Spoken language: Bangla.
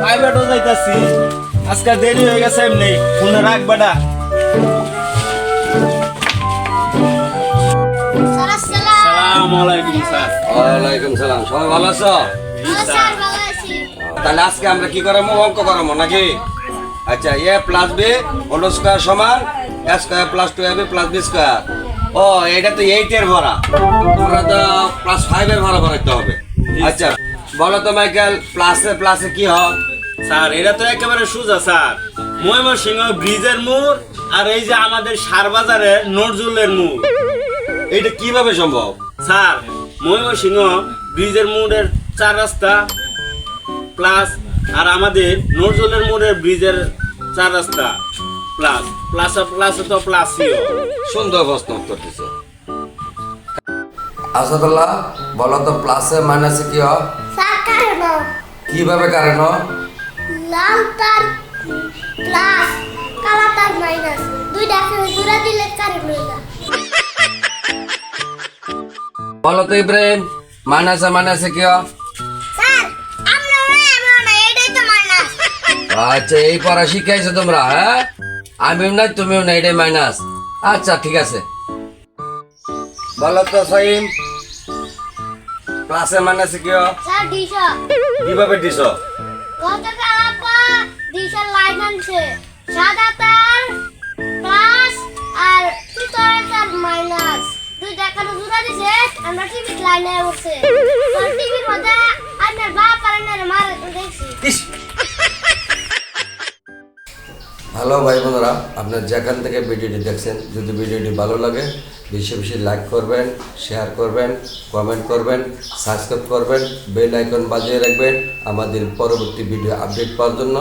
প্রাইভেটও যাইতাছি আজকে দেরি হয়ে গেছে এমনি ফোনে রাখ বেটা স্যার আসসালাম। আসসালামু আলাইকুম স্যার ওয়ালাইকুম সালাম। সবাই ভালো আছো? স্যার ভালো আছি। তাহলে আজকে আমরা কি করাবো? অঙ্ক করাবো নাকি? আচ্ছা, A plus B whole square সমান A square plus 2ab plus B square. ও এটা তো 8 এর ভরা, তোমরা তো প্লাস 5 এর ভরা ভরাইতে হবে। আচ্ছা বলো তো মাইকেল, প্লাসে প্লাসে কি হয়? স্যার এটা তো একেবারে সোজা স্যার ময়মনসিংহ ব্রিজের মোড় আর এই যে আমাদের সারবাজারের নজরুলের মোড় এটা কিভাবে সম্ভব? স্যার ময়মনসিংহ ব্রিজের মোড়ের 4 রাস্তা প্লাস আর আমাদের নজরুলের মোড়ের ব্রিজের 4 রাস্তা প্লাস প্লাস প্লাস তো প্লাসই সুন্দর প্রশ্ন উত্তর দিছো। আসাদুল্লাহ বলো তো প্লাসে মাইনাসে কি হয়? স্যার কারণ কিভাবে কারণ? লাল তার প্লাস কালা তার মাইনাস দুইটা একসাথে জোড়া দিলে কারণ হয়ে যায়। বলো তো ইব্রাহিম, মাইনাসে মাইনাসে কি হয়? স্যার আমরা না এটাই তো মাইনাস। আচ্ছা এই পড়া শিখাইছো তোমরা? হ্যাঁ, আমিও নাই তুমিও নাই, এটাই মাইনাস। আচ্ছা ঠিক আছে। বলো তো সাইম, প্লাসে মাইনাসে কি হয়? স্যার দিশা কিভাবে দিছো? গতকাল আপা দিশার লাইন আনছে সাদা তার প্লাস আর সুতরাং তার মাইনাস দুইটা একসাথে জোড়া দিছে আমরা টিভি লাইনে উঠছে টিভির মধ্যে আপনার বাপ আর আপনার মার দেখছি। ইস! হ্যালো ভাই বোনেরা, আপনার যেখান থেকে ভিডিওটি দেখছেন, যদি ভিডিওটি ভালো লাগে বেশি বেশি লাইক করবেন, শেয়ার করবেন, কমেন্ট করবেন, সাবস্ক্রাইব করবেন, বেল আইকন বাজিয়ে রাখবেন আমাদের পরবর্তী ভিডিও আপডেট পাওয়ার জন্য।